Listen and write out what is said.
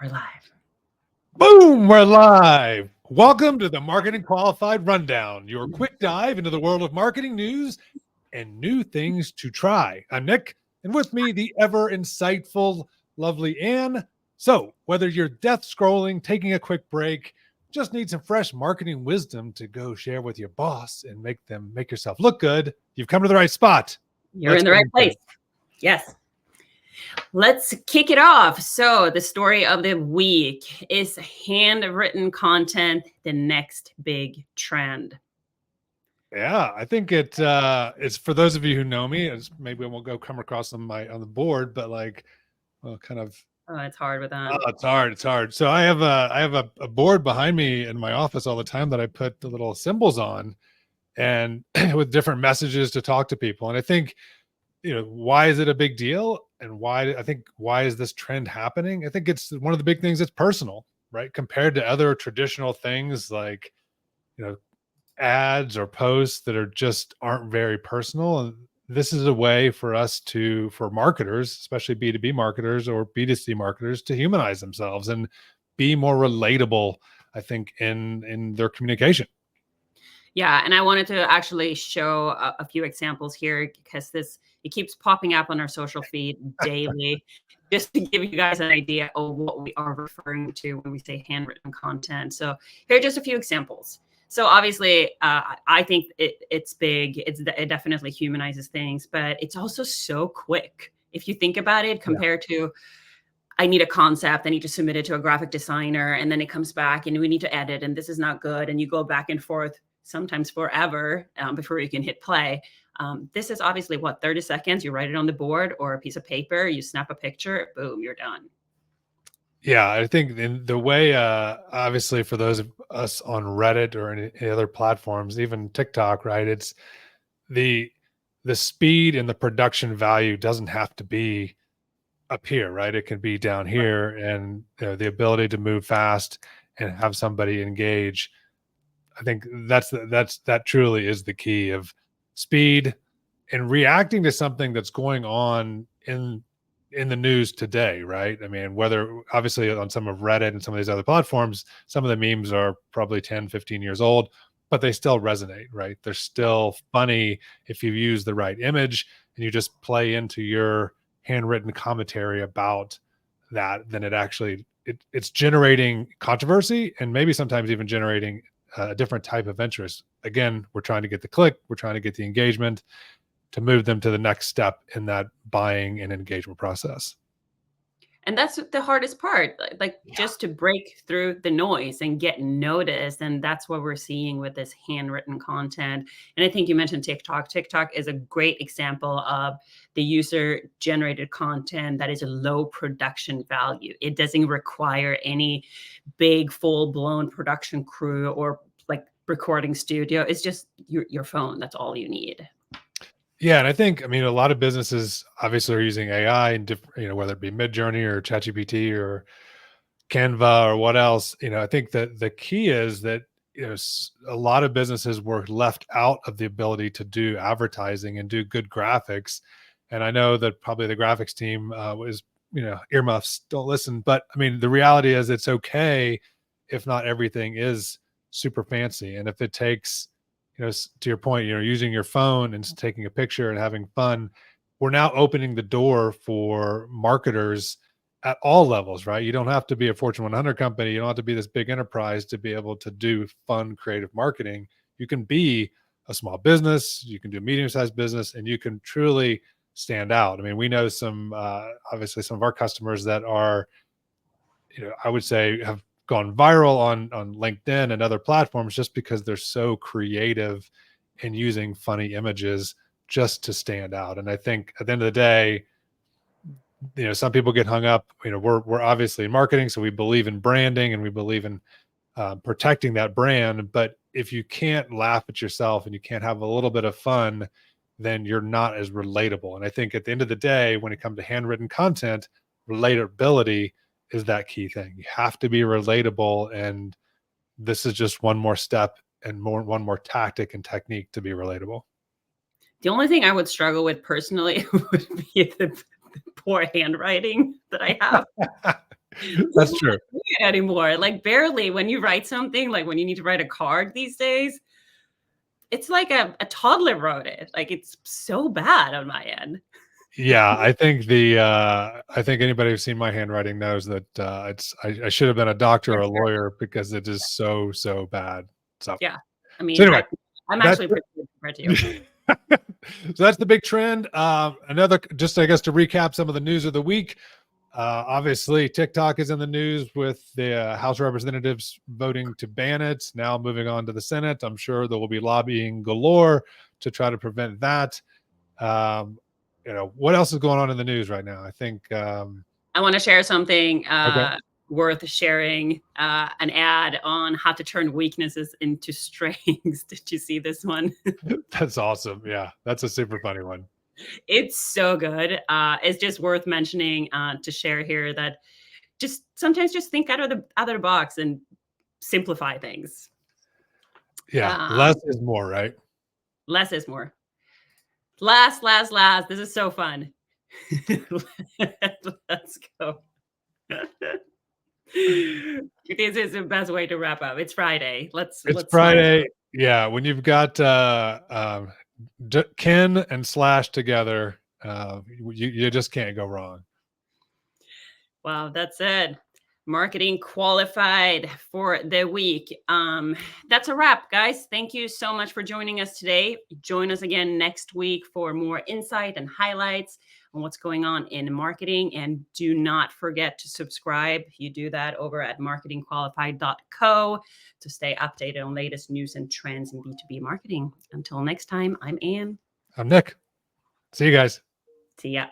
We're live. Boom, we're live. Welcome to the Marketing Qualified Rundown, your quick dive into the world of marketing news and new things to try. I'm Nick, and with me, the ever insightful, lovely Ann. So, whether you're death scrolling, taking a quick break, just need some fresh marketing wisdom to go share with your boss and make yourself look good, you've come to the right spot. You're in the right place. Yes. Let's kick it off. So the story of the week is handwritten content, the next big trend. Yeah, I think it's for those of you who know me, maybe I won't come across on the board, but kind of. Oh, it's hard with that. Oh, it's hard. So I have a board behind me in my office all the time that I put the little symbols on, and with different messages to talk to people. And I think, why is it a big deal? And why is this trend happening? I think it's one of the big things. It's personal, right? Compared to other traditional things like, ads or posts that aren't very personal. And this is a way for for marketers, especially B2B marketers or B2C marketers, to humanize themselves and be more relatable, I think, in their communication. Yeah, and I wanted to actually show a few examples here because it keeps popping up on our social feed daily, just to give you guys an idea of what we are referring to when we say handwritten content. So here are just a few examples. So obviously, I think it's big. It definitely humanizes things, but it's also so quick. If you think about it, compared to, I need a concept, I need to submit it to a graphic designer, and then it comes back and we need to edit, and this is not good. And you go back and forth, sometimes forever, before you can hit play. This is obviously 30 seconds. You write it on the board or a piece of paper, you snap a picture, boom, you're done. Yeah, I think in the way, obviously for those of us on Reddit or any other platforms, even TikTok, right? It's the speed and the production value doesn't have to be up here, right? It can be down here, and the ability to move fast and have somebody engage. I think that truly is the key of speed and reacting to something that's going on in the news today, right? I mean, whether obviously on some of Reddit and some of these other platforms, some of the memes are probably 10, 15 years old, but they still resonate, right? They're still funny if you use the right image and you just play into your handwritten commentary about that. Then it's generating controversy and maybe sometimes even generating a different type of interest. Again, we're trying to get the click, we're trying to get the engagement to move them to the next step in that buying and engagement process. And that's the hardest part, just to break through the noise and get noticed. And that's what we're seeing with this handwritten content. And I think you mentioned TikTok. TikTok is a great example of the user generated content that is a low production value. It doesn't require any big full blown production crew or recording studio. It's just your phone. That's all you need. Yeah, and I mean, a lot of businesses obviously are using AI and different, whether it be Midjourney or ChatGPT or Canva or what else. I think that the key is that a lot of businesses were left out of the ability to do advertising and do good graphics. And I know that probably the graphics team was, earmuffs, don't listen. But I mean, the reality is it's okay if not everything is super fancy, and if it takes, to your point, using your phone and taking a picture and having fun, we're now opening the door for marketers at all levels, right? You don't have to be a Fortune 100 company. You don't have to be this big enterprise to be able to do fun, creative marketing. You can be a small business, you can do a medium-sized business, and you can truly stand out. I mean, we know obviously some of our customers that are, I would say have gone viral on LinkedIn and other platforms just because they're so creative in using funny images just to stand out. And I think at the end of the day, some people get hung up. We're obviously in marketing, so we believe in branding and we believe in protecting that brand. But if you can't laugh at yourself and you can't have a little bit of fun, then you're not as relatable. And I think at the end of the day, when it comes to handwritten content, relatability is that key thing. You have to be relatable, and this is just one more step and one more tactic and technique to be relatable. The only thing I would struggle with personally would be the poor handwriting that I have. That's Who's true. doing it anymore? Like barely when you write something, like when you need to write a card these days, it's like a toddler wrote it. Like it's so bad on my end. Yeah, I think anybody who's seen my handwriting knows that I should have been a doctor or a lawyer because it is so bad. So Yeah. I so mean, anyway, I'm that's actually pretty good compared to you. so that's the big trend. Another, just I guess to recap some of the news of the week. Obviously, TikTok is in the news with the House of Representatives voting to ban it. Now moving on to the Senate, I'm sure there will be lobbying galore to try to prevent that. Um, what else is going on in the news right now? I think. I want to share something Okay, worth sharing. An ad on how to turn weaknesses into strengths. Did you see this one? that's awesome. Yeah, that's a super funny one. It's so good. It's just worth mentioning to share here that just sometimes just think out of the box and simplify things. Yeah, less Um, is more, right? less is more. Last. This is so fun. Let's go. This is the best way to wrap up. It's Friday. It's Let's smash. Friday. Yeah, when you've got Ken and Slash together, you just can't go wrong. Wow, that's it. Marketing qualified for the week. That's a wrap, guys. Thank you so much for joining us today. Join us again next week for more insight and highlights on what's going on in marketing. And do not forget to subscribe. You do that over at marketingqualified.co to stay updated on latest news and trends in B2B marketing. Until next time, I'm Ann. I'm Nick. See you guys. See ya.